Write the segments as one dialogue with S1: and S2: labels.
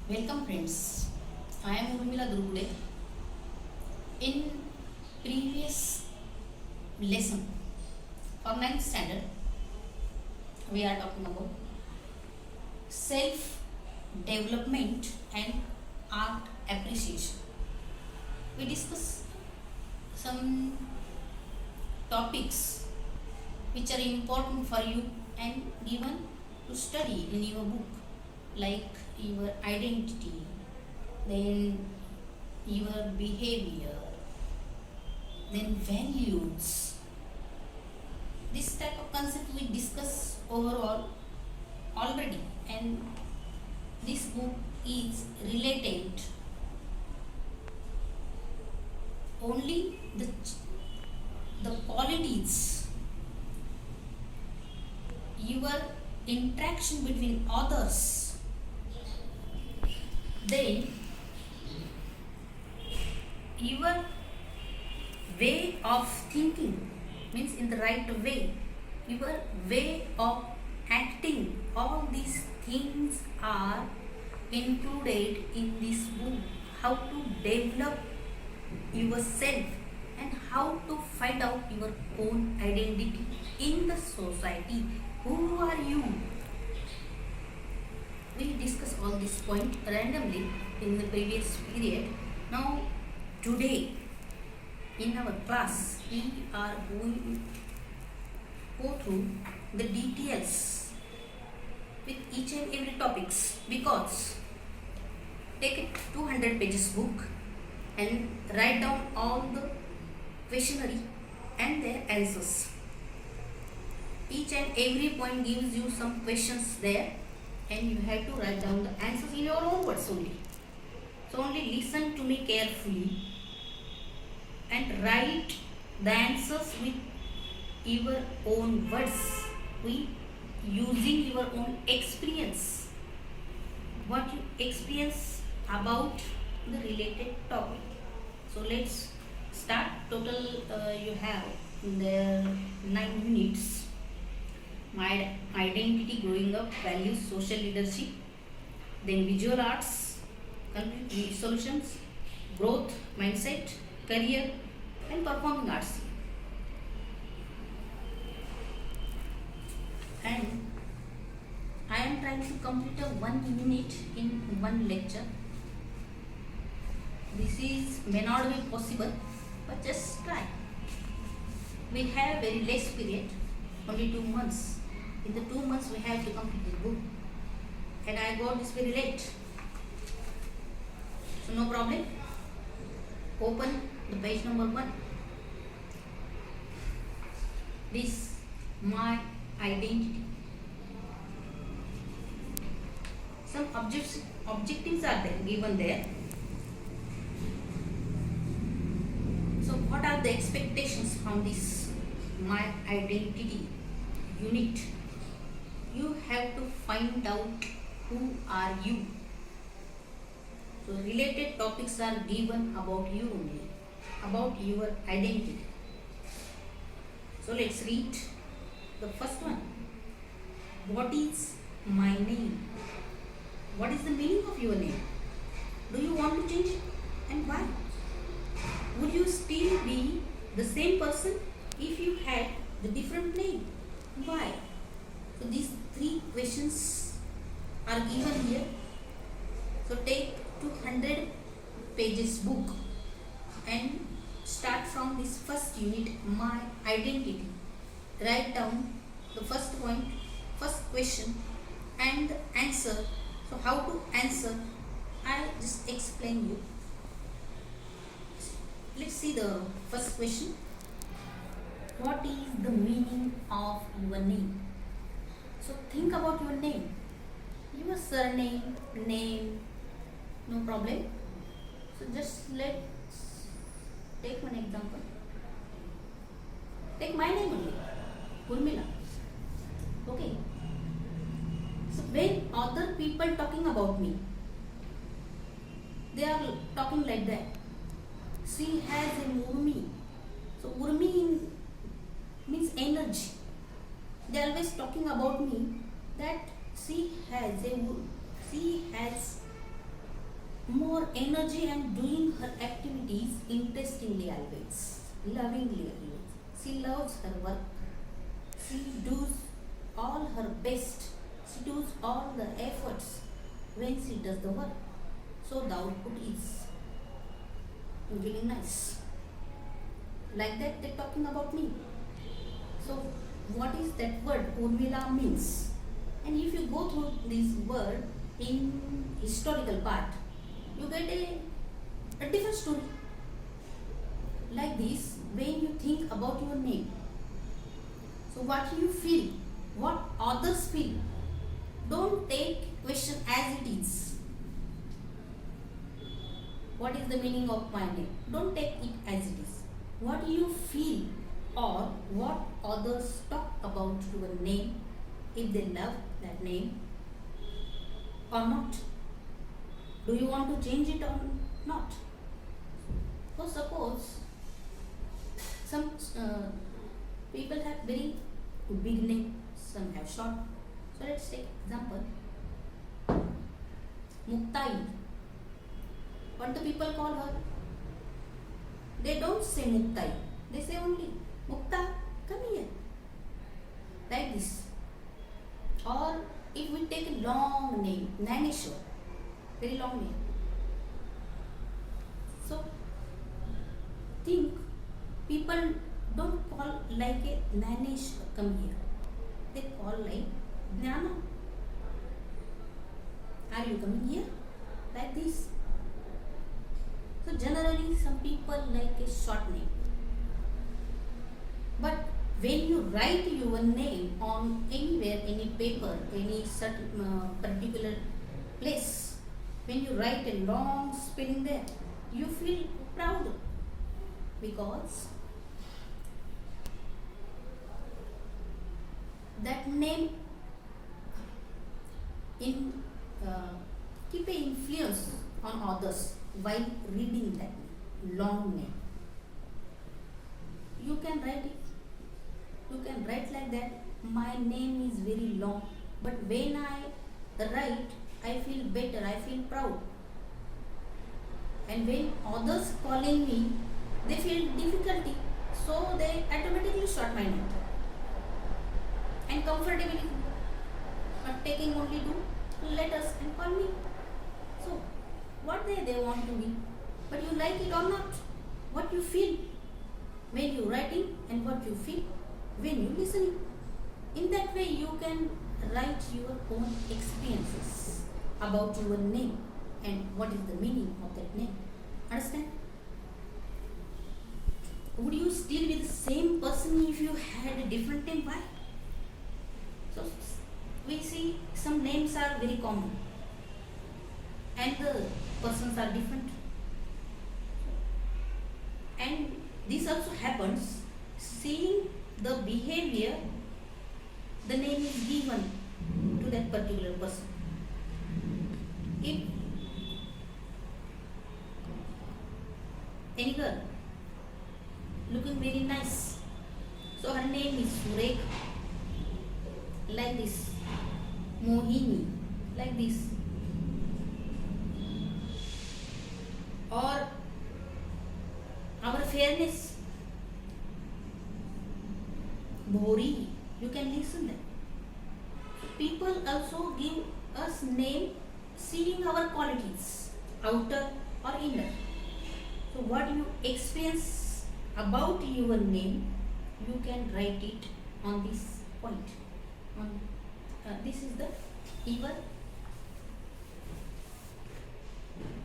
S1: Welcome friends. I am Urmila Durugude. In previous lesson for 9th standard, we are talking about self development and art appreciation. We discuss some topics which are important for you and given to study in your book, like your identity, then your behavior, then values. This type of concept we discuss overall already, and this book is related only the qualities, your interaction between others, then your way of thinking, means in the right way, your way of acting, all these things are included in this book. How to develop yourself and how to find out your own identity in the society. Who are you? We discussed all this point randomly in the previous period. Now today in our class we are going to go through the details with each and every topics, because take a 200 pages book and write down all the questionnaire and their answers. Each and every point gives you some questions there, and you have to write down the answers in your own words only. So only listen to me carefully and write the answers with your own words, with using your own experience, what you experience about the related topic. So let's start. Total you have the 9 units: my identity, growing up, values, social leadership, then visual arts, conflict solutions, growth mindset, career, and performing arts. And I am trying to complete a 1 unit in one lecture. This is may not be possible, but just try. We have very less period, only 2 months. In the 2 months we have to complete the book, and I got this very late. So no problem. Open the page number 1. This my identity. Some objectives are there, given there. So what are the expectations from this my identity unit? You have to find out who are you. So related topics are given about you only, about your identity. So let's read the first one. What is my name? What is the meaning of your name? Do you want to change it, and why? Would you still be the same person if you had the different name? Why? So these 3 questions are given here. So take 200 pages book and start from this first unit, my identity. Write down the first point, first question, and the answer. So how to answer, I'll just explain you. Let's see the first question. What is the meaning of your name? So think about your name, your surname, name, no problem. So just let's take one example. Take my name only, Urmila. Okay. So when other people talking about me, they are talking like that. She has a Urmi. So Urmi means energy. They are always talking about me that she has more energy and doing her activities interestingly always, lovingly always. She loves her work. She does all her best. She does all the efforts when she does the work. So the output is really nice. Like that they're talking about me. So what is that word Urmila means? And if you go through this word in historical part, you get a different story. Like this, when you think about your name, so what you feel, what others feel, don't take question as it is. What is the meaning of my name? Don't take it as it is. What you feel or what others talk about your name, if they love that name or not. Do you want to change it or not? So suppose some people have very big name, some have short. So let's take example. Muktai. What do people call her? They don't say Muktai. They say only Mukta, come here. Like this. Or if we take a long name, Naneshwar, very long name. So think people don't call like a Naneshwar, come here. They call like Jnana. Are you coming here? Like this. So generally some people like a short name. But when you write your name on anywhere, any paper, any certain particular place, when you write a long spelling there, you feel proud because that name keep an influence on others while reading that long name. You can write it. You can write like that. My name is very long, but when I write, I feel better. I feel proud. And when others calling me, they feel difficulty, so they automatically short my name and comfortably taking only two letters and call me. So what they want to be, but you like it or not, what you feel when you writing and what you feel when you listening. In that way you can write your own experiences about your name and what is the meaning of that name. Understand? Would you still be the same person if you had a different name? Why? So we see some names are very common and the persons are different. And this also happens, seeing the behavior, the name is given to that particular person. If any girl looking very nice, so her name is Surekha, like this, Mohini, like this, or our fairness, Bhori, you can listen that. People also give us name seeing our qualities, outer or inner. So what you experience about your name, you can write it on this point. This is the your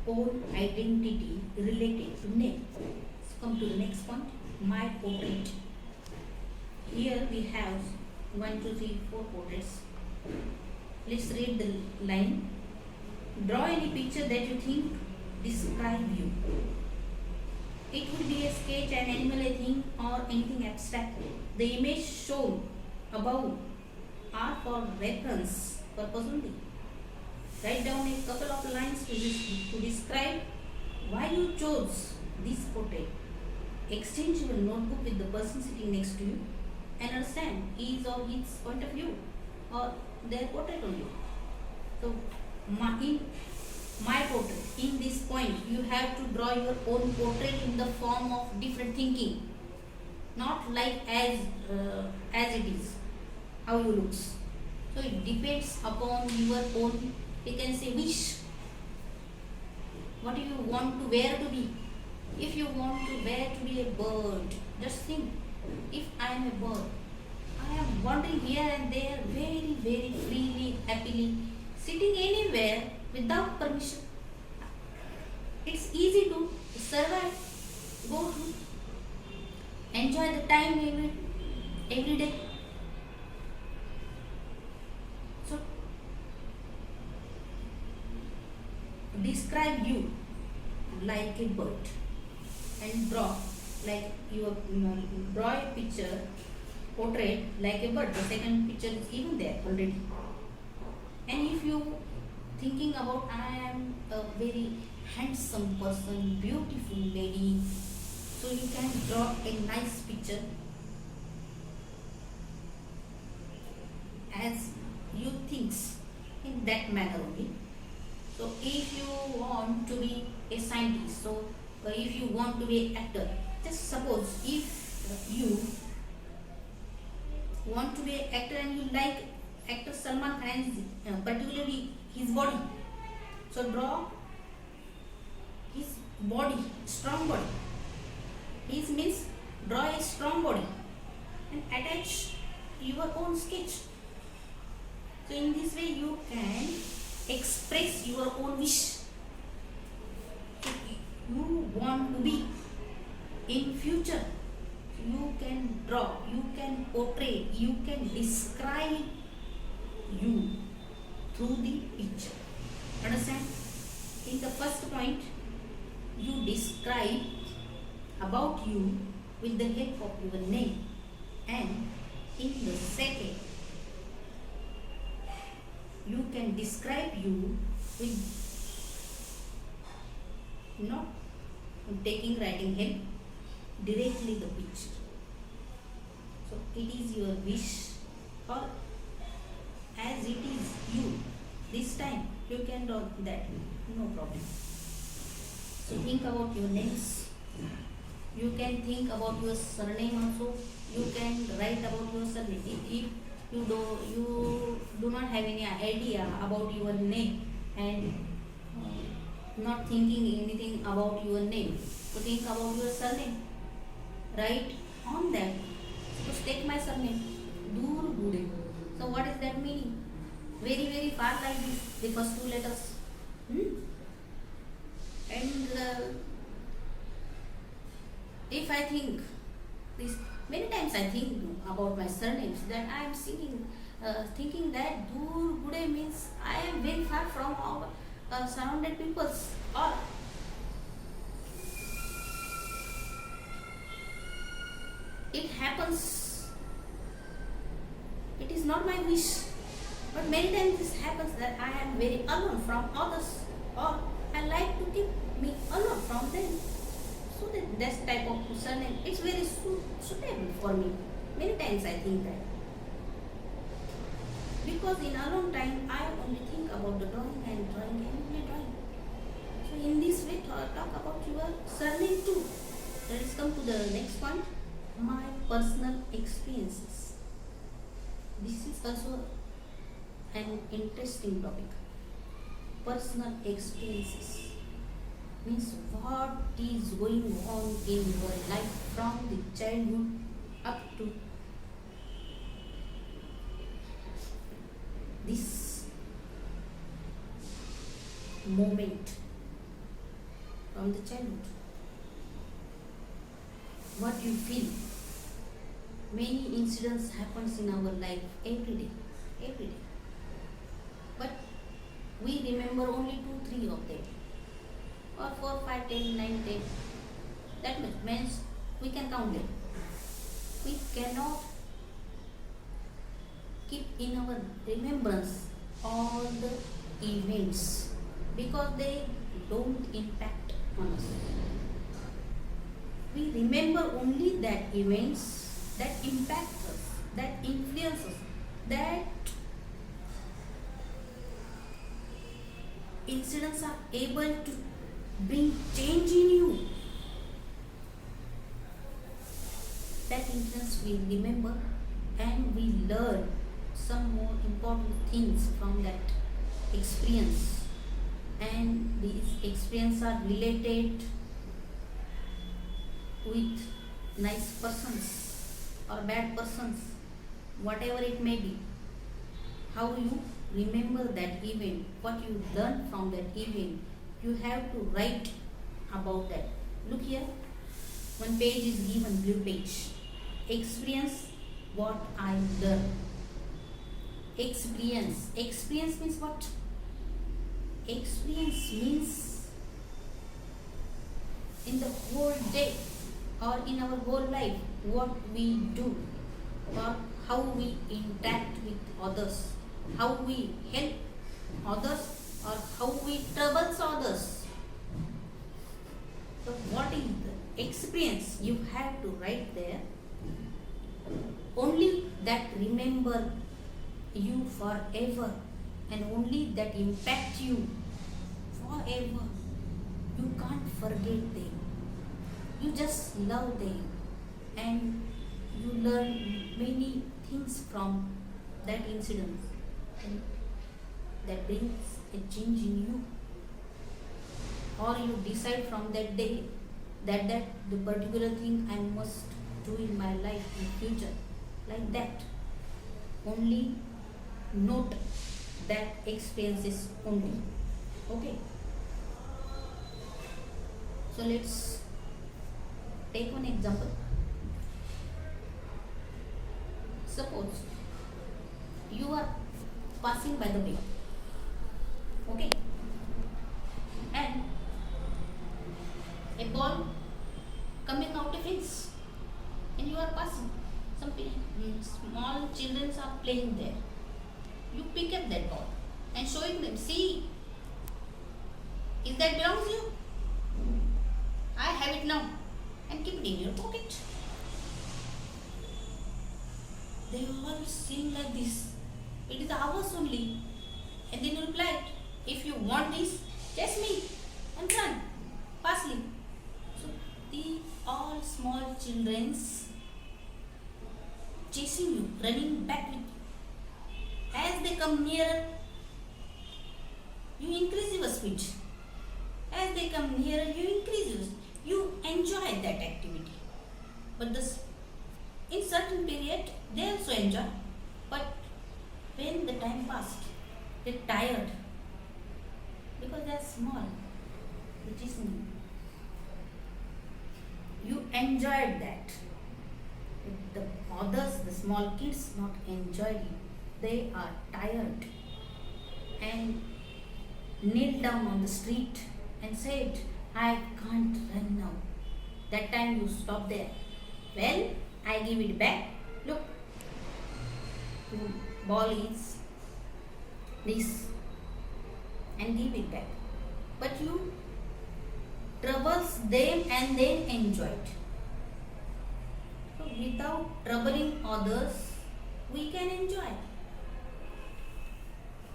S1: own identity related to name. So come to the next point, my portrait. Here we have 1, 2, 3, 4 portraits. Let's read the line. Draw any picture that you think describe you. It could be a sketch, an animal, a thing, or anything abstract. The image shown above are for reference purpose only. Write down a couple of lines to describe why you chose this portrait. Exchange your notebook with the person sitting next to you and understand his or his point of view or their portrait only. So in my portrait. In this point, you have to draw your own portrait in the form of different thinking, not like as it is, how you looks. So it depends upon your own, you can say, wish. What do you want to wear to be? If you want to wear to be a bird, just think, if I am a bird, I am wandering here and there very, very freely, happily, sitting anywhere without permission. It's easy to survive, go through, enjoy the time every day. So describe you like a bird and draw like you draw a picture portrait like a bird. The second picture is even there already. And if you thinking about I am a very handsome person, beautiful lady, so you can draw a nice picture as you thinks in that manner only. So if you want to be a scientist, so if you want to be an actor, just suppose if you want to be an actor and you like actor Salman Khan, particularly his body, so draw his body, strong body. His means draw a strong body and attach your own sketch. So in this way you can express your own wish. You want to be in future, you can draw, you can portray, you can describe you through the picture. Understand? In the first point, you describe about you with the help of your name, and in the second, you can describe you with not taking writing help, directly the picture. So it is your wish, or as it is you, this time you can draw that, no problem. So think about your names, you can think about your surname also, you can write about your surname. If you do not have any idea about your name and not thinking anything about your name, so think about your surname, write on that. Suppose take my surname, Dur Bude. So what is that meaning? Very, very far like this, the first two letters. And if I think this, many times I think about my surnames, that I am thinking that Dur Bude means I am very far from our surrounded peoples, or it happens, it is not my wish, but many times this happens that I am very alone from others, or I like to keep me alone from them. So that type of surname, it's very suitable for me. Many times I think that. Because in alone time, I only think about the drawing and only drawing. So in this way, talk about your surname too. Let us come to the next point, my personal experiences. This is also an interesting topic. Personal experiences means what is going on in your life from the childhood up to this moment, from the childhood. What you feel. Many incidents happens in our life every day. But we remember only 2-3 of them, or 4, 5, 10, 9, 10. That much means we can count them. We cannot keep in our remembrance all the events because they don't impact on us. We remember only that events that impact us, that influence us, that incidents are able to bring change in you. That incidents we remember and we learn some more important things from that experience, and these experiences are related with nice persons or bad persons, whatever it may be. How you remember that event, what you learned from that event, you have to write about that. Look here, one page is given, blue page. Experience what I learned. Experience means what? Experience means in the whole day or in our whole life, what we do or how we interact with others, how we help others or how we trouble others. So what is the experience? You have to write there. Only that remember you forever, and only that impact you forever. You can't forget them. You just love them, and you learn many things from that incident, and that brings a change in you. Or you decide from that day that the particular thing I must do in my life in future, like that. Only note that experiences only. Okay, so let's take one example. Suppose you are passing by the way, okay, and a ball coming out of fence, and you are passing. Some small children are playing there. You pick up that ball and showing them, see, is that belongs to you? I have it now, and keep it in your pocket. They all seem like this. It is ours only. And then you replied, if you want this, chase me and run fastly. So the all small children's chasing you, running back with you. As they come nearer, you increase your speed. As they come nearer, you increase your speed. You enjoy that activity. But in certain period, they also enjoy. But when the time passed, they're tired because they're small. It is you enjoyed that. The others, the small kids, not enjoyed it. They are tired and knelt down on the street and said, I can't run now. That time you stop there. Well, I give it back. Look, the ball is this, and give it back. But you troubles them and then enjoy it. So without troubling others, we can enjoy.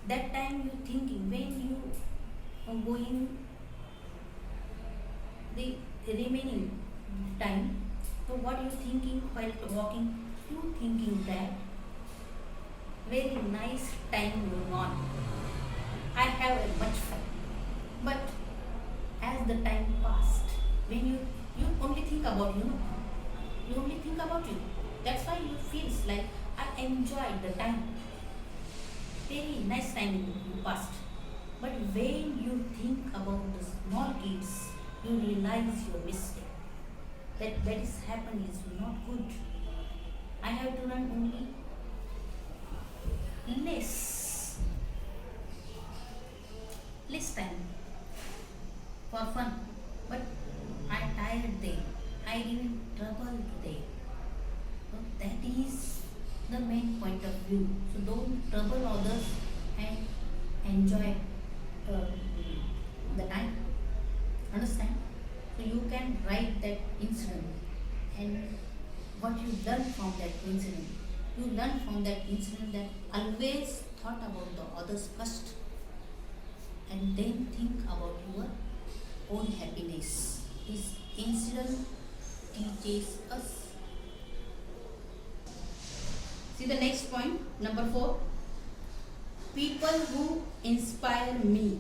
S1: That time you thinking, when you are going the remaining time, so what you thinking while walking? You thinking that very nice time going on. I have a much fun. But as the time passed, when you only think about you only think about you. That's why you feels like I enjoyed the time. Very nice time you passed. But when you think about the small kids, you realize your mistake. That is happened is not good. I have to run only less time for fun. But I tired there. I didn't trouble there. So that is the main point of view. So don't trouble others and enjoy the time. Understand? So you can write that incident and what you learn from that incident. You learn from that incident that always thought about the others first and and then think about your own happiness. This incident teaches us. See the next point, number 4. People who inspire me.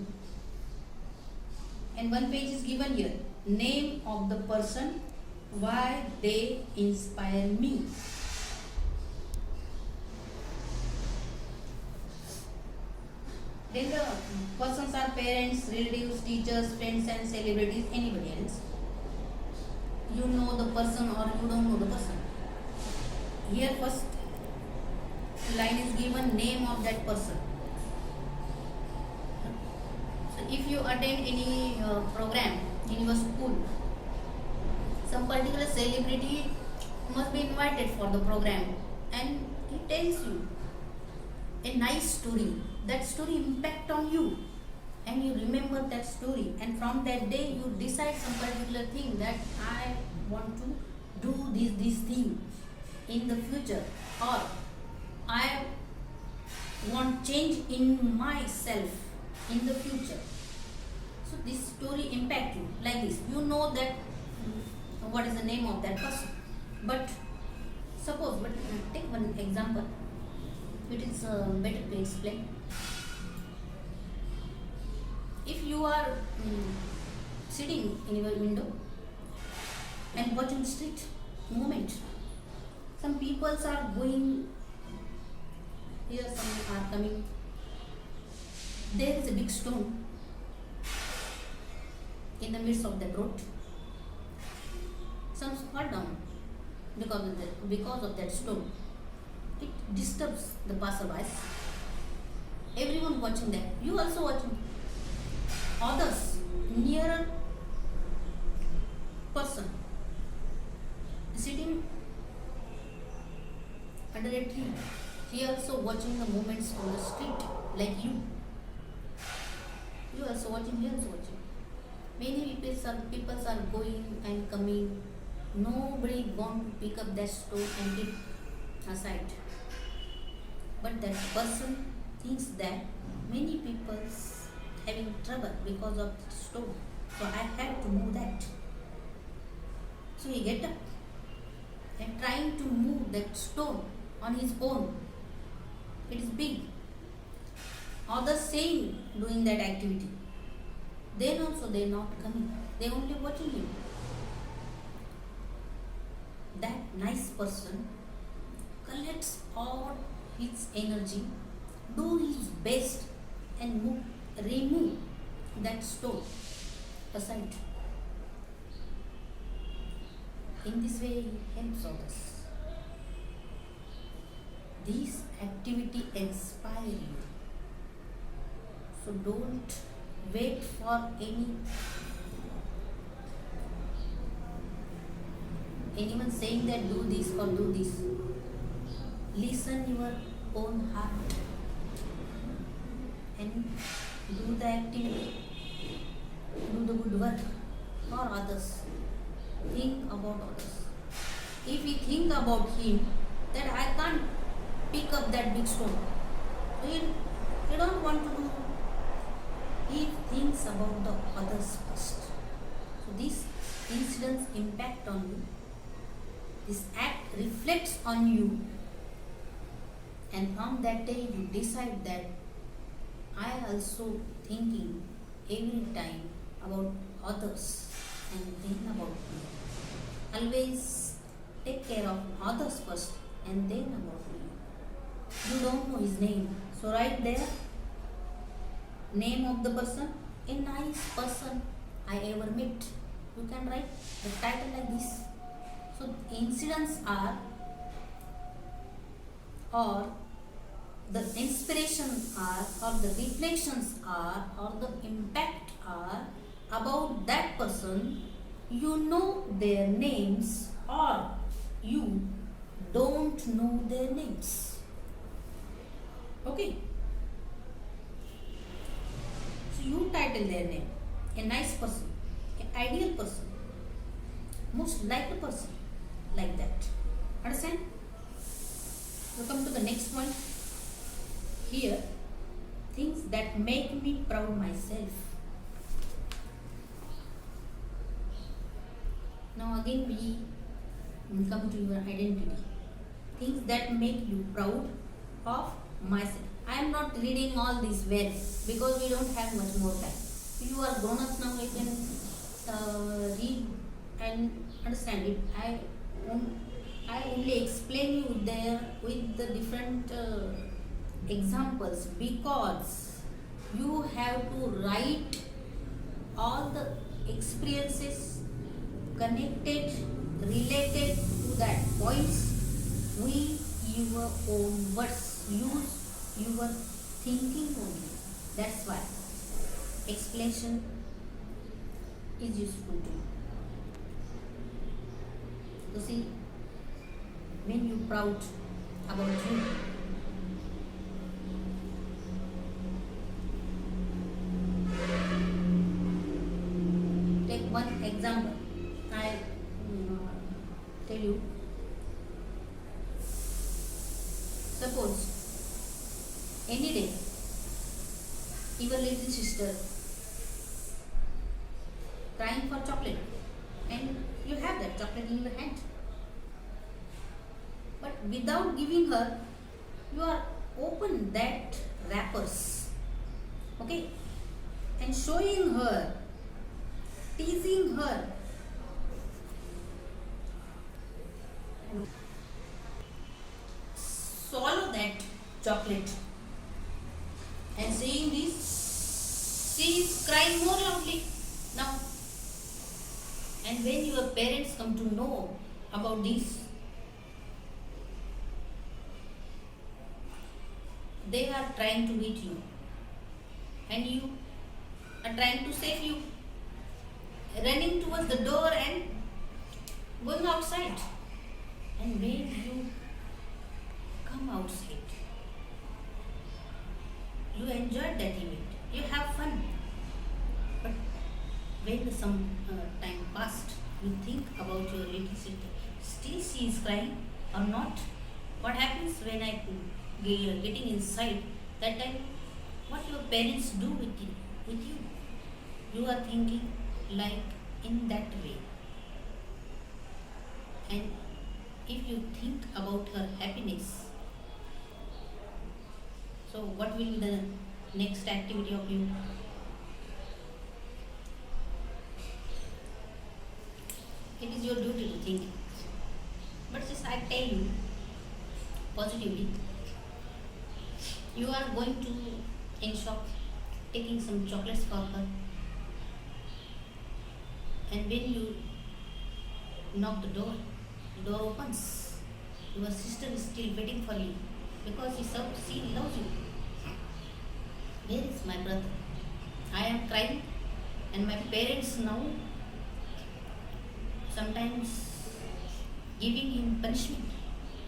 S1: And one page is given here. Name of the person, why they inspire me. Then the persons are parents, relatives, teachers, friends and celebrities, anybody else. You know the person or you don't know the person. Here first line is given name of that person. So if you attend any program in your school, some particular celebrity must be invited for the program and he tells you a nice story. That story impact on you and you remember that story, and from that day you decide some particular thing that I want to do this thing in the future, or I want change in myself in the future. So this story impact you like this. You know that what is the name of that person, but suppose, take one example. It is better to explain. If you are sitting in your window and watching street movement, some people are going here, some are coming. There is a big stone in the midst of the road. Some fall down because of that stone. It disturbs the passersby. Everyone watching that. You also watching. Others, nearer person, sitting under a tree. He also watching the movements on the street like you. You also watching, he also watching. Many people are going and coming. Nobody want to pick up that stone and keep aside. But that person thinks that many people having trouble because of the stone. So I have to move that. So he get up and trying to move that stone on his own. It is big. Others saying doing that activity. Then also they not coming. They only watching him. That nice person collects all his energy, do his best and remove that stone aside. In this way he helps others. This activity inspires you. So don't wait for anyone saying that do this or do this. Listen your own heart and do the activity, do the good work for others. Think about others. If we think about him, that I can't pick up that big stone, he don't want to do. He thinks about the others first. So these incidents impact on you. This act reflects on you, and from that day you decide that I also thinking every time about others and then about me. Always take care of others first and then about me. You don't know his name, so write there name of the person, a nice person I ever met. You can write the title like this. So incidents are, or the inspirations are, or the reflections are, or the impact are about that person. You know their names or you don't know their names. Okay. So you title their name. A nice person, an ideal person, most likely person, like that. Understand? So come to the next point. Here things that make me proud myself. Now again we come to your identity. Things that make you proud of myself. I am not reading all these well because we don't have much more time. You are grown ups now, you can read and understand it. I only explain you there with the different examples because you have to write all the experiences connected, related to that points with your own words. Use your thinking only. That's why explanation is useful to you. So see, when you proud about you, take one example. I tell you. Suppose any day your little sister crying for chocolate and you have that chocolate in your hand, but without giving her, you are open that wrappers, okay, and showing her, teasing her, swallow that chocolate and saying this, she is crying more loudly now. And when your parents come to know about this, they are trying to hit you and you are trying to save you, running towards the door and going outside. And when you come outside, you enjoyed that event, you have fun, but when some time passed, you think about your little sister, still she is crying or not. What happens when I getting inside that time? What your parents do with you? You are thinking like in that way. And if you think about her happiness, so what will be the next activity of you? It is your duty to think. But just I tell you positively, you are going to in shop taking some chocolates for her, and when you knock the door opens. Your sister is still waiting for you because she loves you. Where is my brother? I am crying and my parents now sometimes giving him punishment.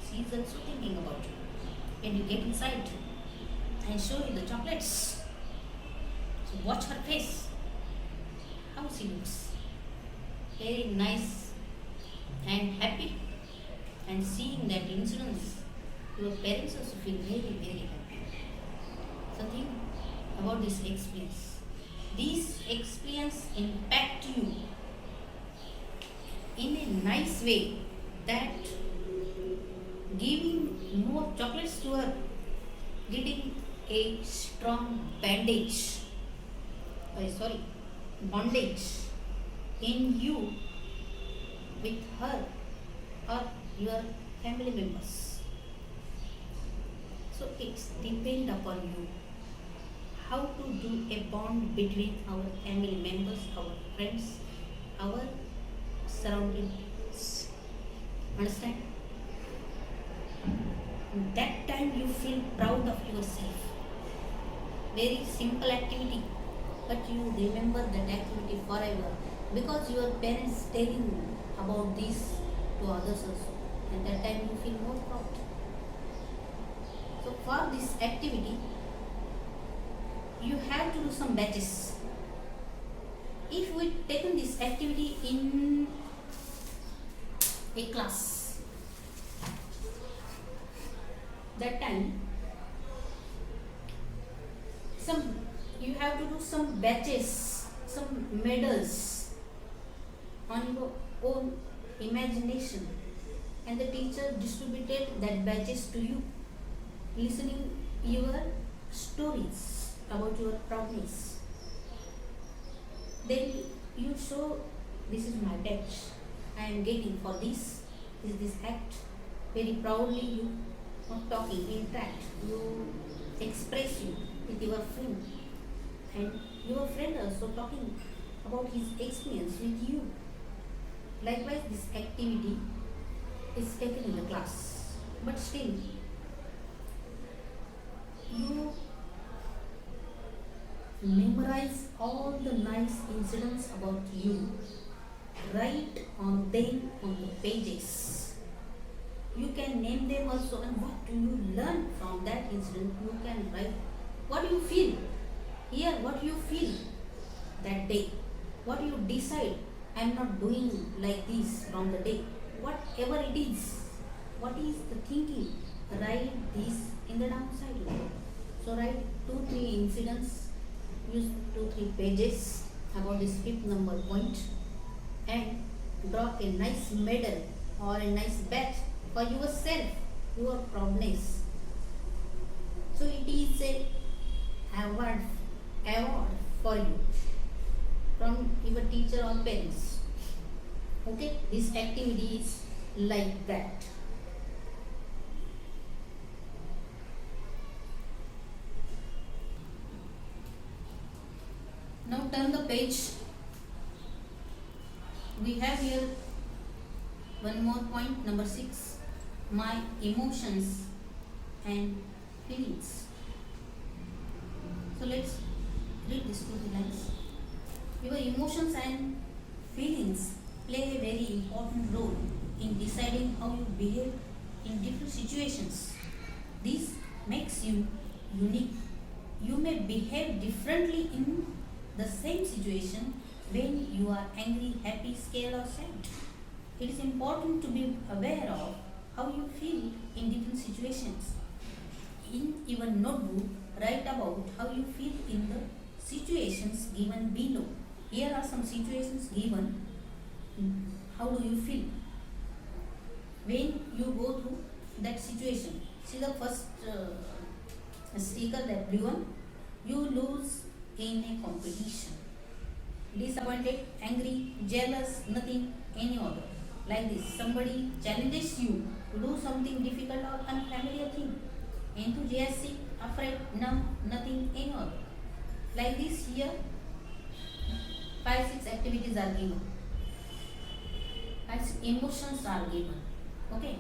S1: She is also thinking about you. When you get inside and show you the chocolates, so watch her face, how she looks. Very nice and happy, and seeing that incidence, your parents also feel very, very happy. So think about this experience. This experience impact you in a nice way, that giving more chocolates to her, getting a strong bondage in you with her or your family members. So it's depend upon you how to do a bond between our family members, our friends, our surroundings. Understand? That time you feel proud of yourself. Very simple activity, but you remember that activity forever because your parents telling you about this to others also, and that time you feel more proud. So for this activity, you have to do some batches. If we taken this activity in a class, that time some you have to do some batches, some medals on your own imagination, and the teacher distributed that batches to you, listening your stories about your proudness. Then you show, this is my badge, I am getting for this is this act. Very proudly you are talking, in fact you express you with your friend, and your friend also talking about his experience with you. Likewise, this activity is taken in the class, but still you memorize all the nice incidents about you, write on them on the pages. You can name them also, and what do you learn from that incident? You can write what you feel here, what you feel that day, what you decide. I am not doing like this from the day, whatever it is, what is the thinking, write this in the downside. So write 2-3 incidents, use 2-3 pages about this 5th number point, and draw a nice medal or a nice badge for yourself, your proudness. So it is a award for you from your teacher or parents. Okay, this activity is like that. Now turn the page. We have here one more point, number 6, my emotions and feelings. So let's read these 2 lines. Your emotions and feelings play a very important role in deciding how you behave in different situations. This makes you unique. You may behave differently in the same situation when you are angry, happy, scared or sad. It is important to be aware of how you feel in different situations. In your notebook, write about how you feel in the situations given below. Here are some situations given. How do you feel when you go through that situation? See the first sticker, that blue one. You lose in a competition. Disappointed, angry, jealous, nothing, any other. Like this, somebody challenges you to do something difficult or unfamiliar thing. Enthusiastic, afraid, numb, nothing, any other. Like this here, 5-6 activities are given. 5-6 emotions are given. Okay.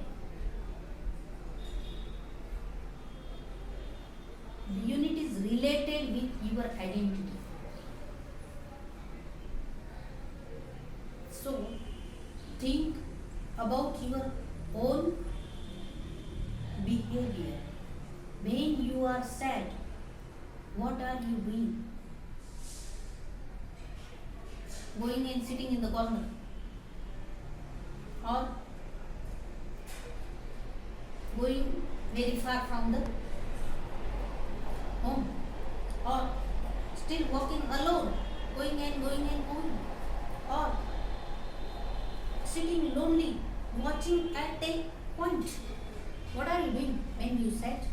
S1: The unit is related with your identity. So, think about your own behavior. When you are sad, what are you doing? Going and sitting in the corner, or going very far from the home, or still walking alone, going and going, or sitting lonely, watching at a point. What are you doing when you sat?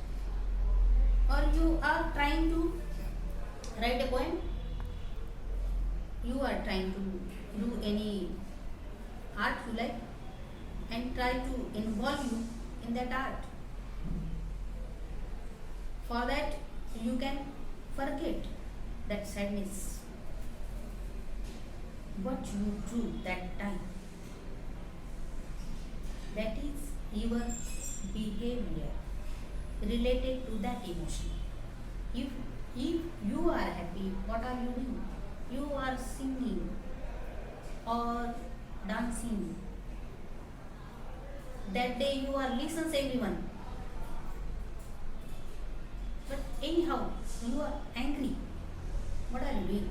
S1: Or you are trying to write a poem? You are trying to do any art you like and try to involve you in that art. For that, you can forget that sadness, what you do that time. That is your behavior related to that emotion. If you are happy, what are you doing? You are singing or dancing. That day you are listens everyone. But anyhow, you are angry. What are you doing?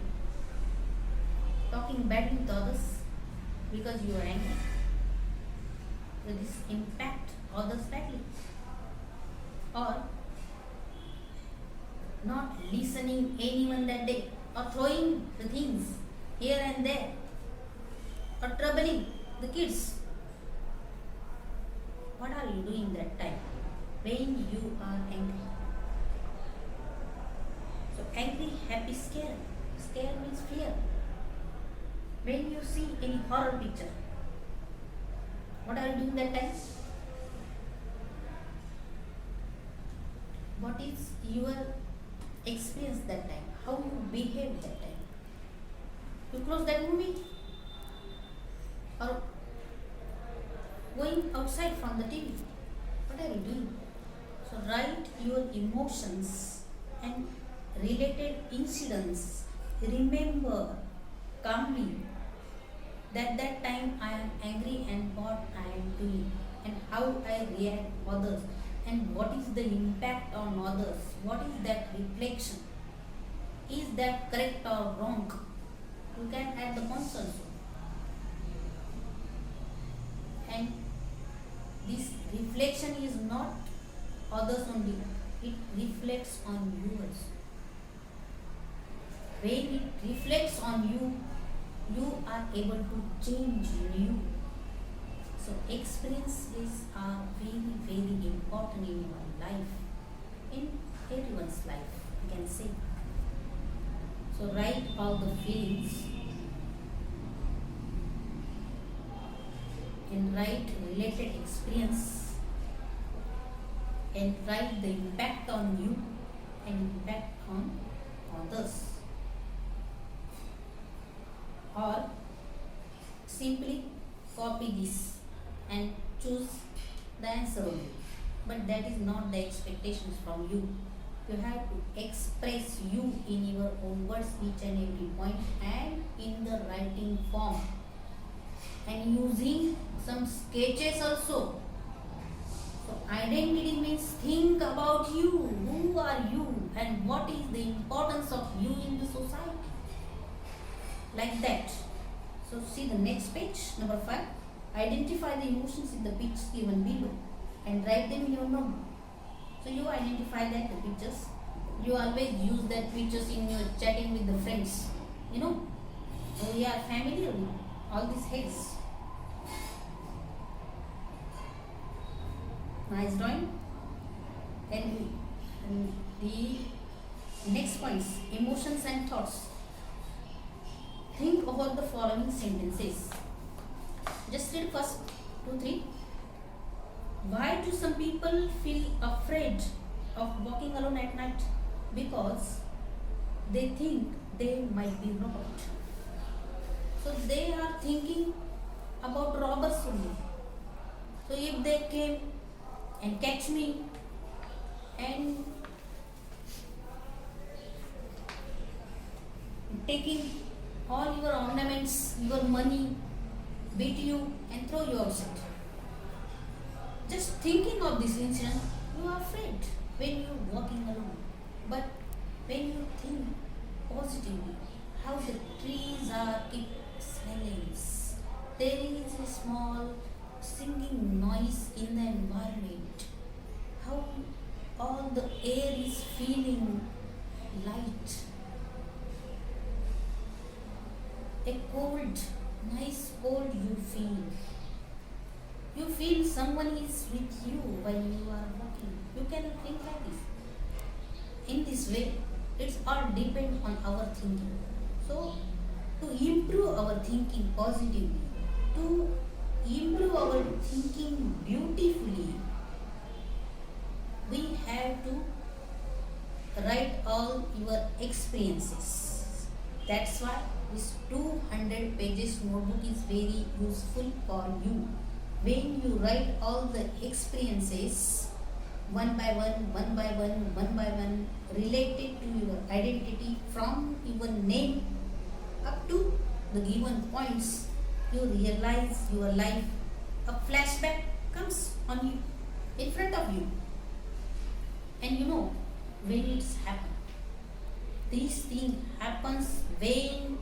S1: Talking badly to others because you are angry. Will this impact others badly? Or not listening anyone that day, or throwing the things here and there, or troubling the kids. What are you doing that time when you are angry? So angry, happy, scared. Scared means fear. When you see any horror picture, what are you doing that time? What is your experience that time? How you behave that time? You close that movie or going outside from the TV? What are you doing? So write your emotions and related incidents. Remember calmly that time I am angry and what I am doing and how I react others and what is the impact on others. What is that reflection? Is that correct or wrong? You can add the points also. And this reflection is not others only, it reflects on you also. When it reflects on you, you are able to change you. So experiences are very, very important in your life, in everyone's life, you can say. So write all the feelings and write related experience and write the impact on you and impact on others. Or simply copy this and choose the answer only. But that is not the expectations from you. You have to express you in your own words, each and every point, and in the writing form, and using some sketches also. So identity means think about you. Who are you and what is the importance of you in the society? Like that. So see the next page, number 5. Identify the emotions in the pics given below and write them in your notebook. So you identify that the pictures. You always use that pictures in your chatting with the friends. You know, we are familiar with all these heads. Nice drawing. And the next points, emotions and thoughts. Think about the following sentences. Just read first 2, 3. Why do some people feel afraid of walking alone at night? Because they think they might be robbed. So they are thinking about robbers only. So if they came and catch me and taking all your ornaments, your money, beat you and throw you outside. Just thinking of this incident, you are afraid when you are walking alone. But when you think positively, how the trees are keep silence, there is a small singing noise in the environment, how all the air is feeling light, a cold, nice cold you feel. You feel someone is with you while you are walking. You can think like this. In this way, it's all depend on our thinking. So, to improve our thinking positively, to improve our thinking beautifully, we have to write all your experiences. That's why this 200 pages notebook is very useful for you. When you write all the experiences one by one, related to your identity from your name up to the given points, you realize your life, a flashback comes on you, in front of you. And you know, when it's happened, this thing happens when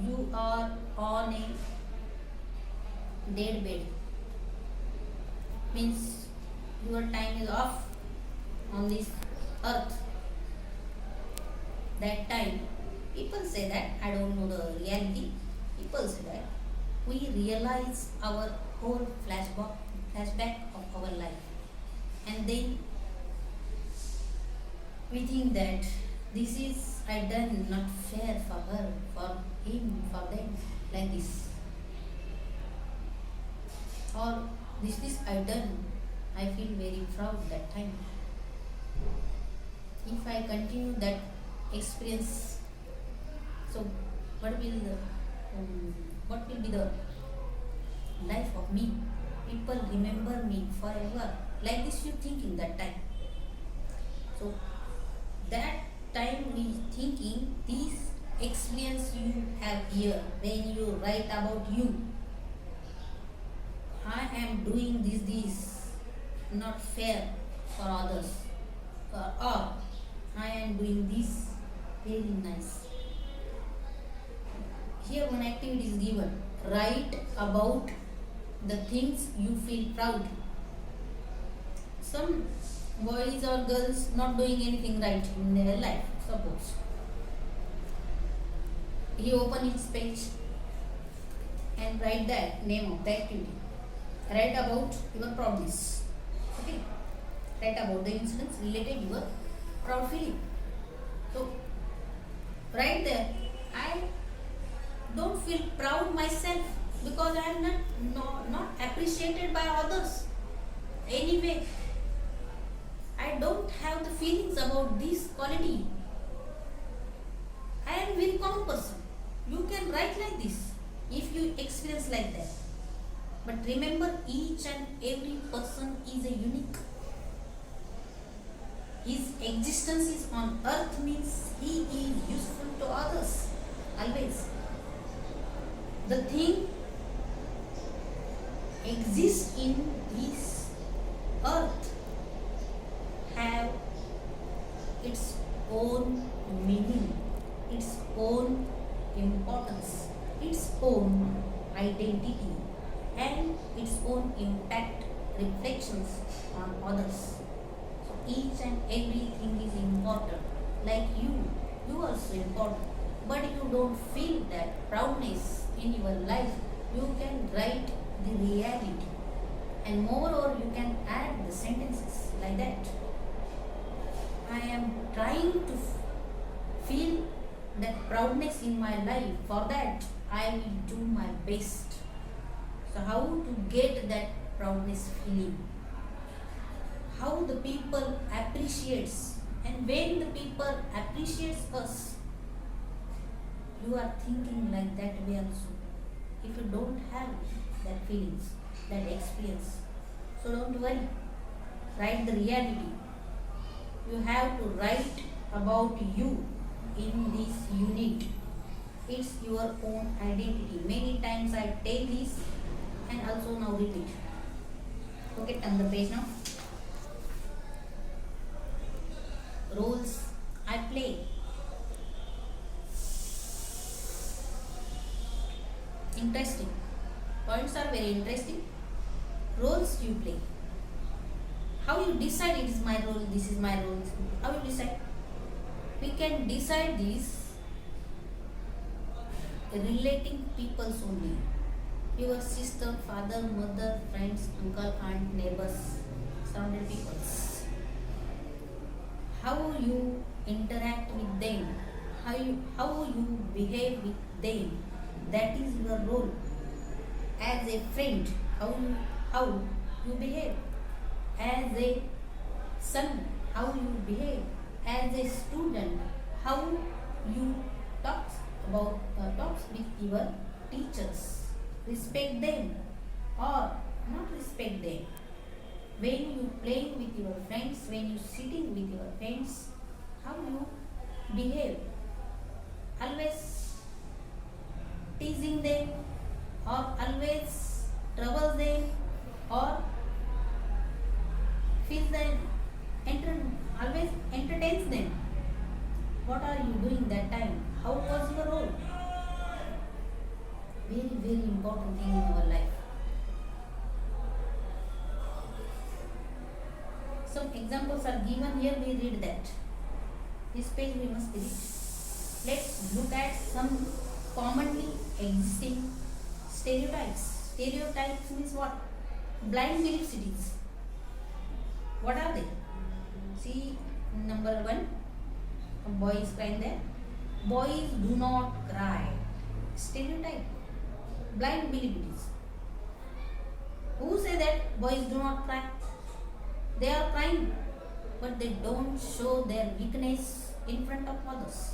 S1: you are on a dead bed, means your time is off on this earth. that time, people say that, I don't know the reality, people say that we realize our whole flashback of our life, and then we think that this is I done not fair for her, for him, for them, like this, or this I done, I feel very proud that time. If I continue that experience, so what will be the life of me? People remember me forever. Like this, you thinking that time. So that time we thinking this experience you have here when you write about you. I am doing this not fair for others, or I am doing this very nice. Here one activity is given. Write about the things you feel proud. Some boys or girls not doing anything right in their life, suppose. He open his page and write that name of the activity. Write about your proudness. Okay. Write about the incidents related to your proud feeling. So right there, I don't feel proud myself because I am not appreciated by others. Anyway, I don't have the feelings about this quality. I am a very common person. You can write like this if you experience like that. But remember, each and every person is a unique. His existence is on earth means he is useful to others. Always. The thing exists in this earth have its own meaning, its own importance, its own identity, and its own impact reflections on others. So each and everything is important. Like you are so important. But you don't feel that proudness in your life, you can write the reality. And moreover, you can add the sentences like that. I am trying to feel that proudness in my life. For that, I will do my best. So how to get that proudness feeling? How the people appreciates, and when the people appreciates us, you are thinking like that way also. If you don't have that feelings, that experience, so don't worry. Write the reality. You have to write about you in this unit. It's your own identity. Many times I tell this and also now repeat. Okay, turn the page now. Roles I play. Interesting. Points are very interesting. Roles you play. How you decide it is my role, this is my role. How you decide? We can decide this relating peoples only. Your sister, father, mother, friends, uncle, aunt, neighbors, surrounded peoples. How you interact with them, how you behave with them, that is your role. As a friend, how you behave. As a son, how you behave. As a student, how you talks with your teachers. Respect them or not respect them. When you playing with your friends, when you sitting with your friends, how you behave. Always teasing them, or always trouble them, or feel them, always entertains them. What are you doing that time? How was your role? Very, very important thing in our life. Some examples are given here, we read that. This page we must read. let's look at some commonly existing stereotypes. Stereotypes means what? Blind belief cities. What are they? See, number one, a boy is crying there. Boys do not cry. Stereotype. Blind belief it is. Who say that boys do not cry? They are crying, but they don't show their weakness in front of others.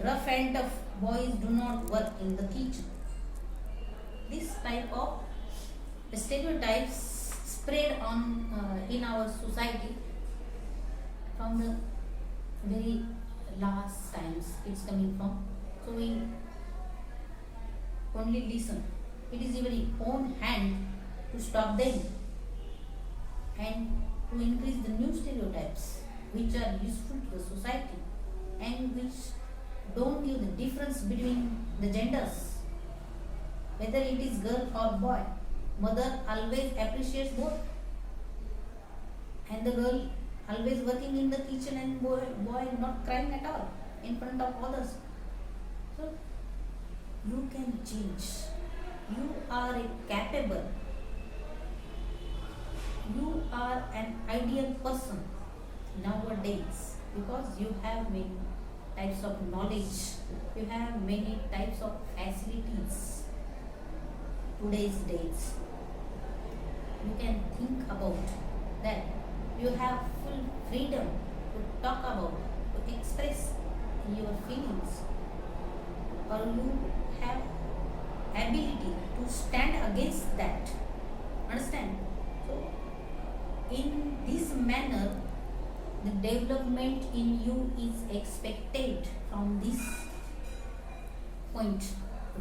S1: Rough and tough boys do not work in the kitchen. This type of stereotypes spread on in our society from the very last times it's coming from. So we only listen. It is in our own hand to stop them and to increase the new stereotypes which are useful to the society and which don't give the difference between the genders, whether it is girl or boy. Mother always appreciates both, and the girl always working in the kitchen and boy not crying at all in front of others. So you can change. You are a capable. You are an ideal person nowadays because you have many types of knowledge. You have many types of facilities. Today's days. You can think about that. You have full freedom to talk about, to express your feelings, or you have ability to stand against that. Understand? So, in this manner, the development in you is expected from this point.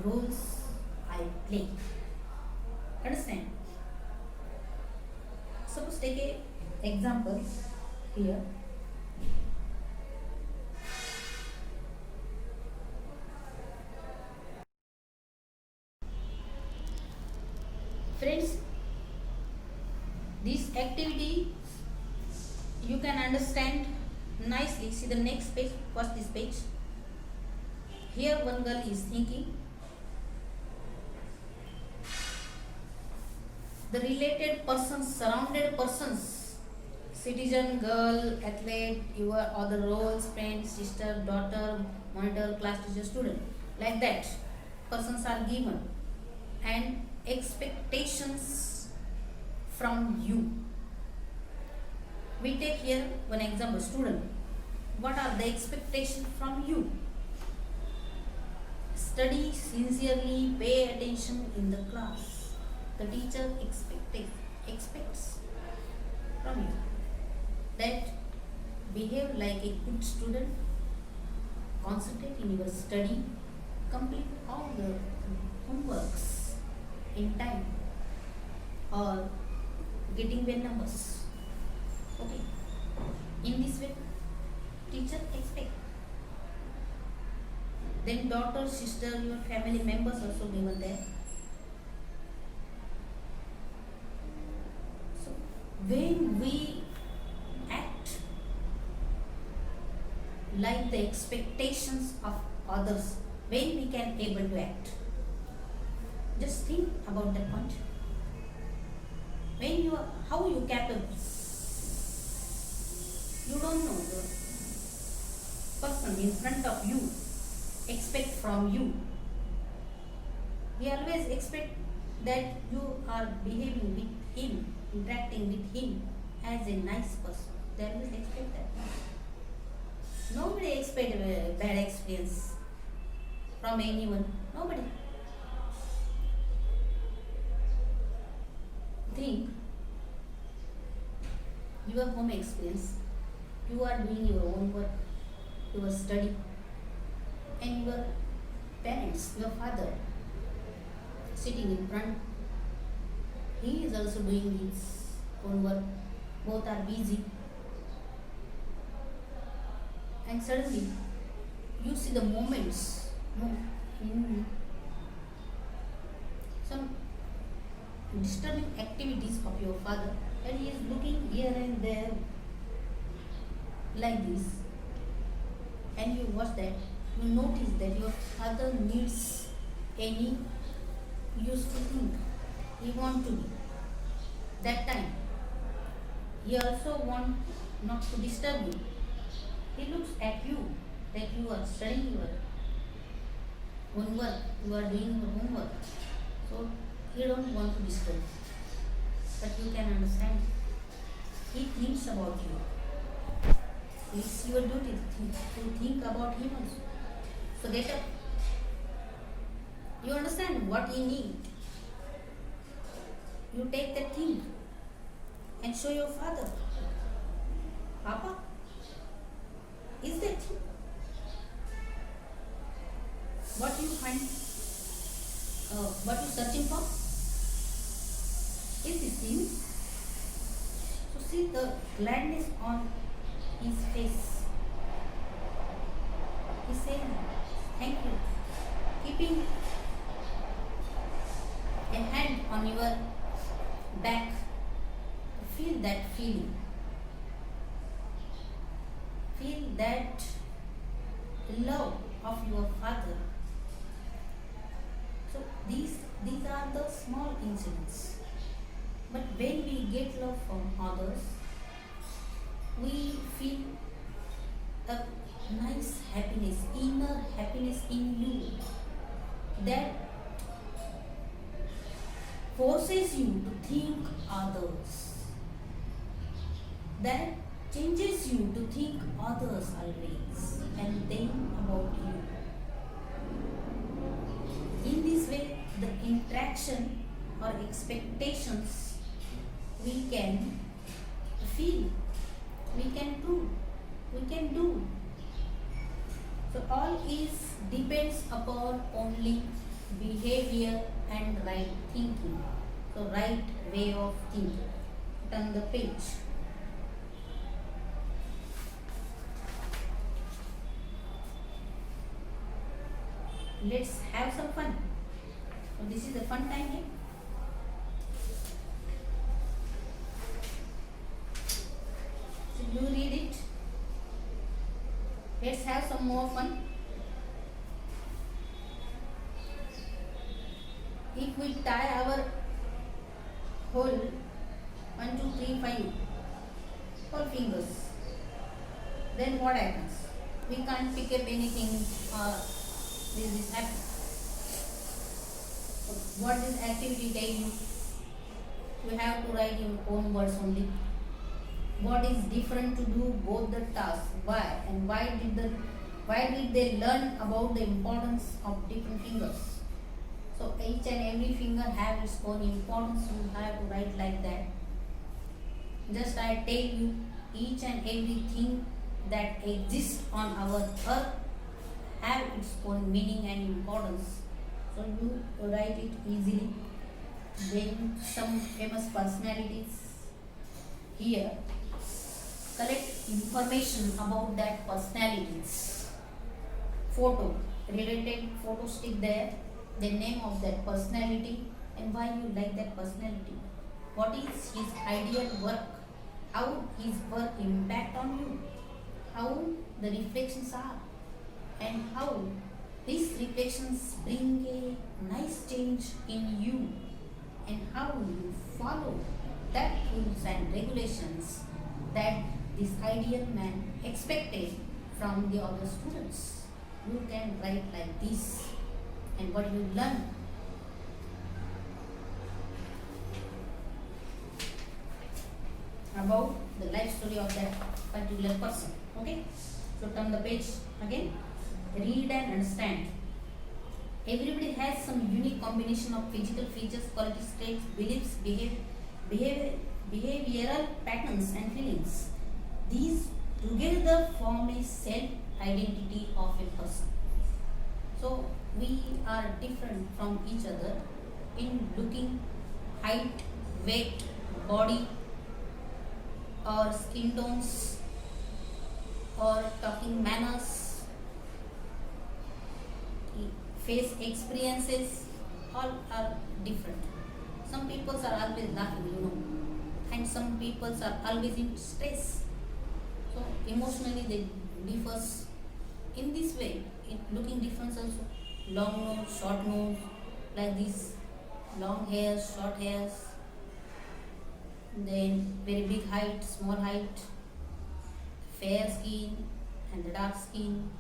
S1: Roles I play. Understand? Suppose take a example here. Friends, this activity you can understand nicely. See the next page. Watch this page. Here one girl is thinking. The related persons, surrounded persons, citizen, girl, athlete, your other roles, friend, sister, daughter, monitor, class teacher, student, like that persons are given and expectations from you. We take here one example, student. What are the expectations from you? Study sincerely, pay attention in the class. The teacher expects from you that behave like a good student, concentrate in your study, complete all the homeworks in time, or getting their numbers. Okay. In this way, teacher expect. Then daughter, sister, your family members also given there. So when we act like the expectations of others, when we can able to act, just think about that point. When you are, how you capable, you don't know the person in front of you expect from you. We always expect that you are behaving with him, interacting with him as a nice person. They always expect that. Nobody expects a bad experience from anyone. Nobody. Think your home experience. You are doing your own work, your study, and your parents, your father, sitting in front. He is also doing his own work. Both are busy. And suddenly, you see the moments in some disturbing activities of your father, and he is looking here and there like this. and you watch that, you notice that your father needs any useful thing. He want to be. That time, he also want not to disturb you. He looks at you that you are studying your homework, you are doing your homework. So he don't want to disturb you. But you can understand, he thinks about you. It's your duty to think about him also. So get up. You understand what he need. You take that thing and show your father. Papa, is that thing? What you find, what you searching for? Is this thing? So see the gladness on his face. He saying, thank you. Keeping a hand on your back. Feel that feeling. Feel that love of your father. So these are the small incidents. But when we get love from others, we feel a nice happiness, inner happiness in you that forces you to think others. That changes you to think others always and then about you. In this way, the interaction or expectations we can feel, we can do. So all is depends upon only behavior and right thinking. So right way of thinking. Turn the page. Let's have some fun. So this is the fun time here. So you read it. Let's have some more fun. If we tie our whole 1, 2, 3, 5 whole fingers, then what happens? We can't pick up anything. This happens. What this activity tell you? You have to write your own words only. What is different to do both the tasks? Why? And why did they learn about the importance of different fingers? So each and every finger have its own importance. You have to write like that. Just I tell you, each and everything that exists on our earth have its own meaning and importance. So you write it easily. Then some famous personalities here. Collect information about that personalities. Photo, related photo stick there. The name of that personality and why you like that personality. What is his ideal work? How his work impact on you? How the reflections are? And how these reflections bring a nice change in you? And how you follow that rules and regulations that this ideal man expected from the other students. You can write like this. And what you learn. About the life story of that particular person. Okay? So turn the page again. Read and understand. Everybody has some unique combination of physical features, qualities, traits, beliefs, behavioral patterns and feelings. These together form a self-identity of a person. So we are different from each other in looking, height, weight, body, or skin tones, or talking manners, face experiences, all are different. Some people are always laughing, and some people are always in stress. So emotionally they differ in this way, it looking different also. Long nose, short nose, like this. Long hairs, short hairs, then very big height, small height, fair skin and the dark skin.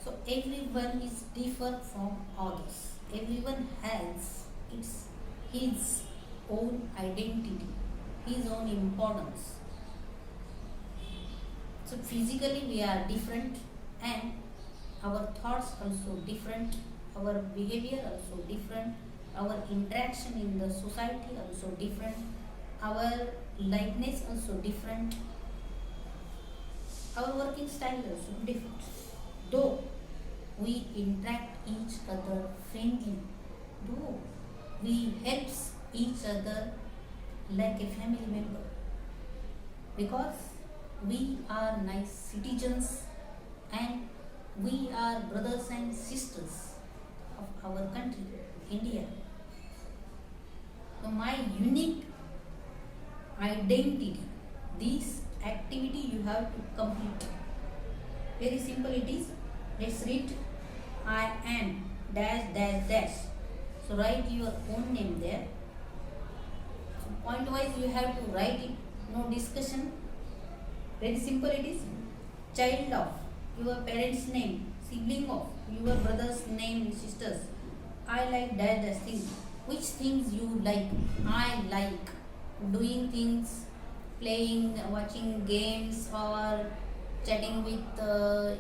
S1: So everyone is different from others. Everyone has his own identity, his own importance. So physically we are different, and our thoughts also different, our behavior also different, our interaction in the society also different, our likeness also different, our working style also different. Though we interact each other friendly, though we helps each other like a family member, because we are nice citizens and we are brothers and sisters of our country, India. So my unique identity, this activity you have to complete. Very simple it is. Let's read. I am dash dash dash. So write your own name there. So point wise you have to write it, no discussion. Very simple it is. Child of your parents' name, sibling of your brother's name, sisters. I like dash dash things. Which things you like? I like doing things, playing, watching games, or chatting with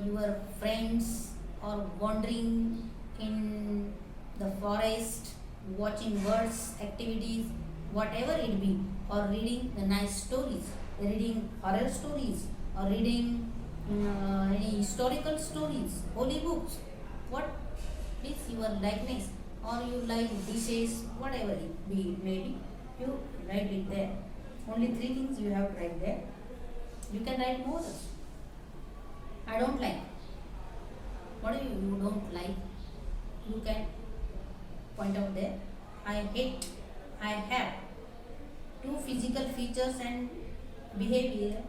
S1: your friends, or wandering in the forest, watching birds, activities, whatever it be, or reading the nice stories, reading horror stories, or reading any historical stories, holy books. What is your likeness? Or you like dishes, whatever it be, maybe you write it there. Only 3 things you have to write there. You can write more. I don't like. What do you don't like? You can point out there. I hate. I have 2 physical features and behavioral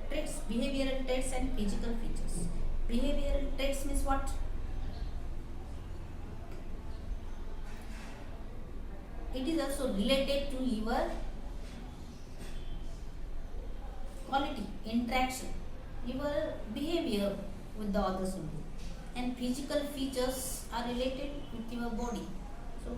S1: traits and physical features. Behavioral traits means what? It is also related to your quality, interaction, your behavior with the others only. And physical features are related with your body. So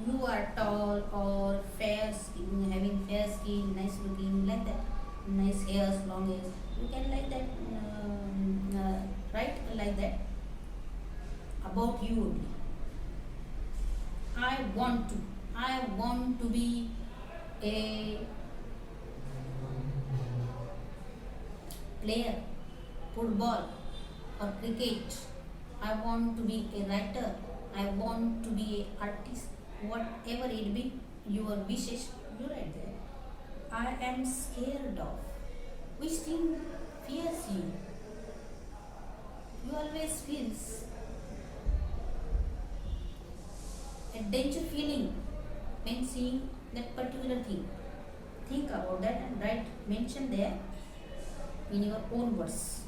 S1: you are tall or fair skin, having fair skin, nice looking, like that, nice hairs, long hairs. You can like that, write like that about you only. I want to be a player, football or cricket. I want to be a writer. I want to be an artist. Whatever it be, your wishes, you write there. I am scared of. Which thing fears you? You always feels a danger feeling when seeing that particular thing. Think about that and write, mention there in your own words.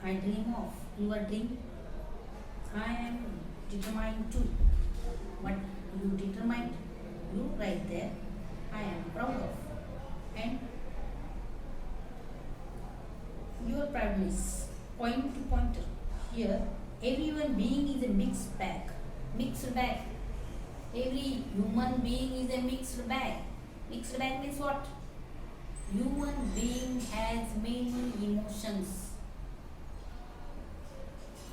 S1: I dream of. Your dream. I am determined to. What you determined, you write there. I am proud of. And your proudness. Point to pointer. Here, everyone being is a mixed bag. Mixed bag. Every human being is a mixed bag. Mixed bag means what? Human being has many emotions.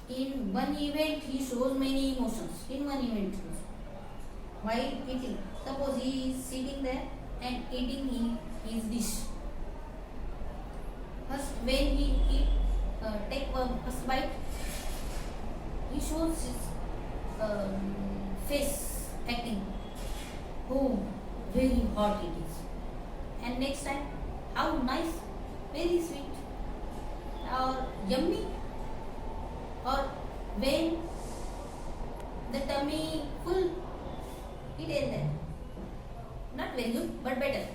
S1: In one event, he shows many emotions. In one event, while eating. Suppose he is sitting there and eating his dish. First, when he take first bite, he shows his face acting. Oh, very hot it is. And next time, how nice, very sweet, or yummy, or when the tummy full, it is there. Not very good, but better.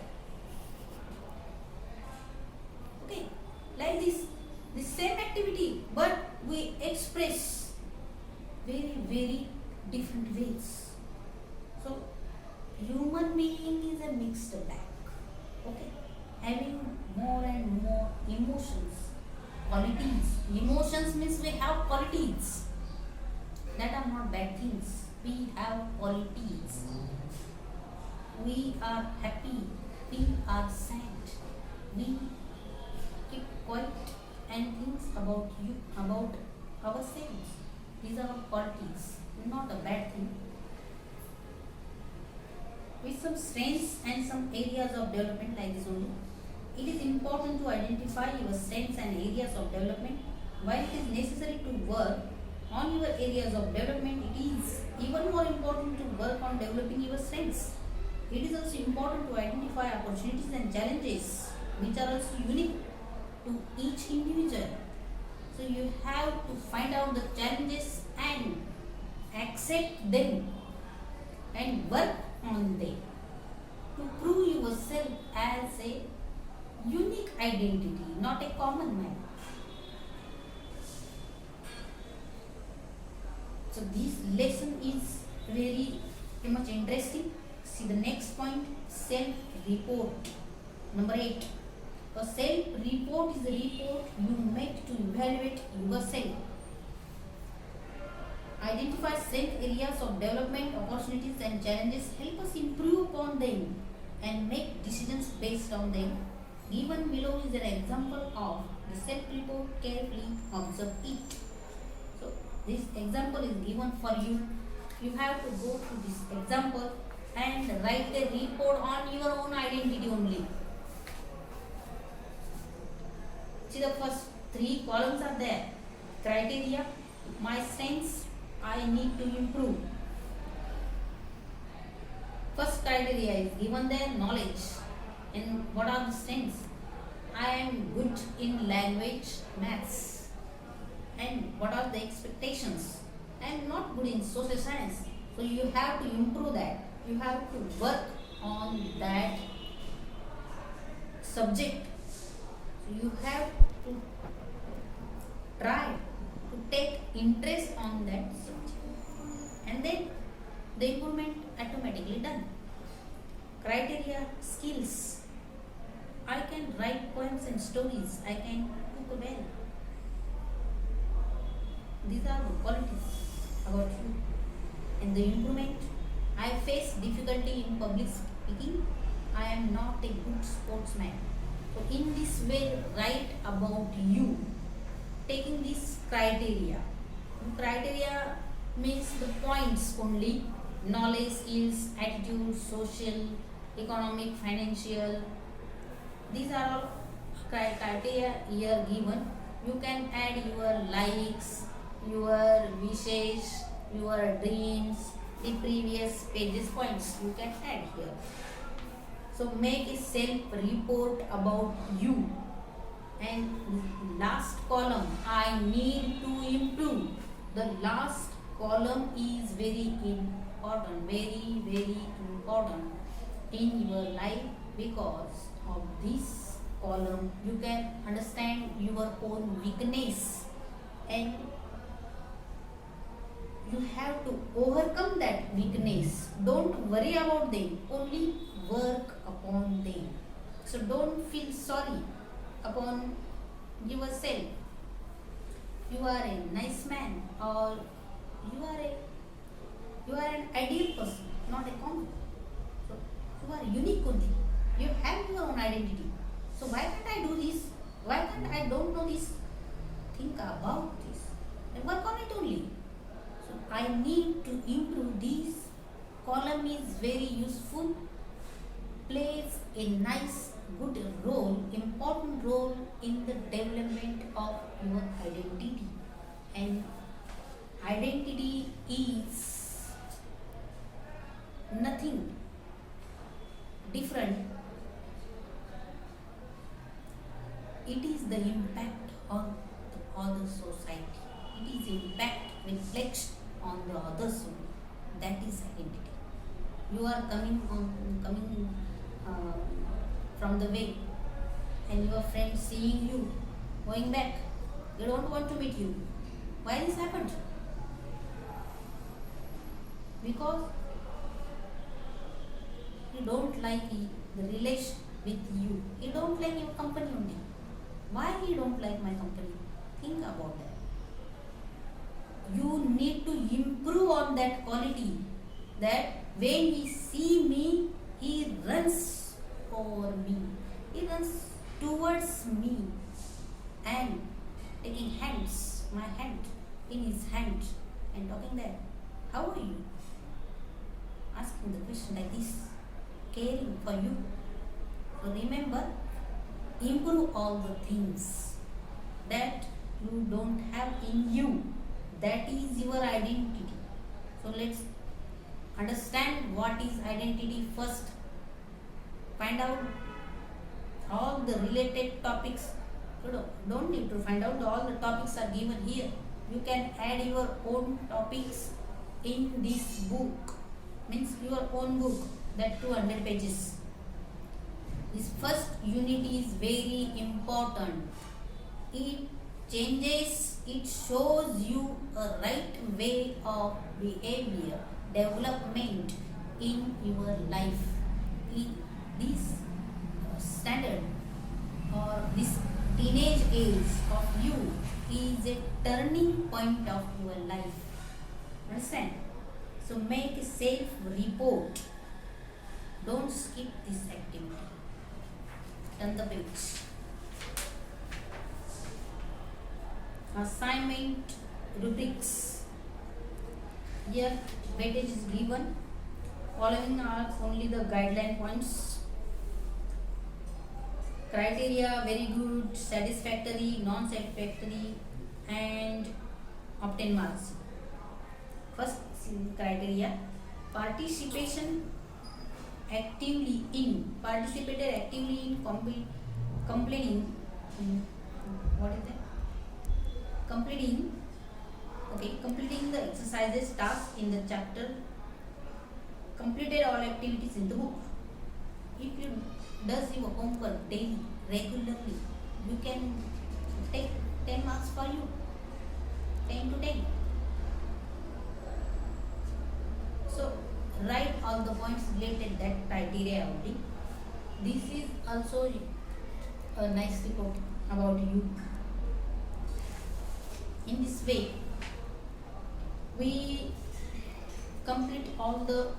S1: qualities. Emotions means we have qualities. That are not bad things. We have qualities. We are happy. We are sad. We keep quiet and things about you, about ourselves. These are qualities, not a bad thing. With some strengths and some areas of development like this only. It is important to identify your strengths and areas of development. While it is necessary to work on your areas of development, it is even more important to work on developing your strengths. It is also important to identify opportunities and challenges which are also unique to each individual. So you have to find out the challenges and accept them and work on them to prove yourself as a unique identity, not a common man. So this lesson is very much interesting. See the next point, self-report. Number 8. A self-report is a report you make to evaluate yourself. Identify strength areas of development, opportunities and challenges. Help us improve upon them and make decisions based on them. Given below is an example of the self-report. Carefully observe it. So this example is given for you. You have to go through this example and write a report on your own identity only. See the first 3 columns are there. Criteria, my strengths, I need to improve. First criteria is given there, knowledge. And what are the strengths? I am good in language, maths. And what are the expectations? I am not good in social science. So you have to improve that. You have to work on that subject. So you have to try to take interest on that subject. And then the improvement automatically done. Criteria, skills. I can write poems and stories. I can cook well. These are the qualities about you. And the improvement, I face difficulty in public speaking. I am not a good sportsman. So in this way, write about you, taking this criteria. Criteria means the points only. Knowledge, skills, attitude, social, economic, financial. These are all criteria here given. You can add your likes, your wishes, your dreams, the previous pages points you can add here. So make a self-report about you. And last column, I need to improve. The last column is very important, very, very important in your life, because of this column you can understand your own weakness and you have to overcome that weakness. Don't worry about them, only work upon them. So don't feel sorry upon yourself. You are a nice man, or you are an ideal person, not a common. So you are unique only. You have your own identity. So why can't I do this? Why can't I don't know this? Think about this and work on it only. So I need to improve this. Column is very useful, plays a nice, good role, important role in the development of your identity. And identity is nothing different. It is the impact on the other society. It is impact reflects on the others. That is identity. You are coming from the way, and your friend seeing you going back. They don't want to meet you. Why this happened? Because he don't like the relation with you. He don't like your company only. Why he don't like my company? Think about that. You need to improve on that quality, that when he see me, he runs over me, he runs towards me and taking my hand in his hand and talking that, how are you? Asking the question like this, caring for you. So remember, improve all the things that you don't have in you. That is your identity. So let's understand what is identity first. Find out all the related topics. So don't need to find out, all the topics are given here. You can add your own topics in this book, means your own book, that 200 pages. This first unit is very important. It changes, it shows you a right way of behavior, development in your life. This standard or this teenage age of you is a turning point of your life. Understand? So make a self-report. Don't skip this activity. Turn the page. Assignment rubrics. Here weightage is given. Following are only the guideline points. Criteria: very good, satisfactory, non-satisfactory, and obtain marks. First criteria: participated actively in completing. What is that? Completing the exercises, tasks in the chapter. Completed all activities in the book. If you does your homework daily, regularly, you can take 10 marks for you. 10 to 10. So write all the points related that criteria only. This is also a nice report about you. In this way, we complete all the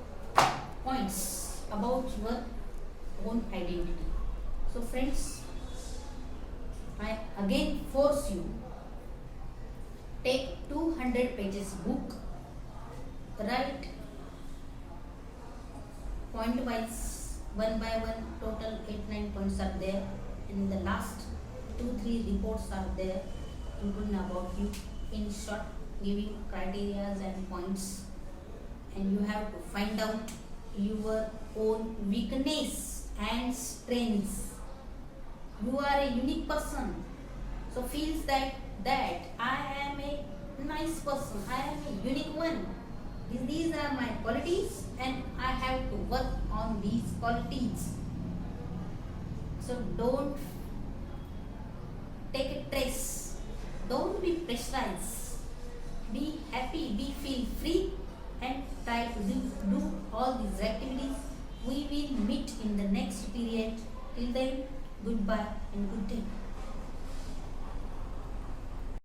S1: points about your own identity. So friends, I again force you, take 200 pages book, write point wise, one by one, total 8-9 points are there, and the last 2-3 reports are there, including about you, in short, giving criteria and points. And you have to find out your own weakness and strengths. You are a unique person, so feels that I am a nice person, I am a unique one. These are my qualities and I have to work on these qualities. So don't take a stress, don't be pressurized, be happy, feel free, and try to do all these activities. We will meet in the next period. Till then, goodbye and good day.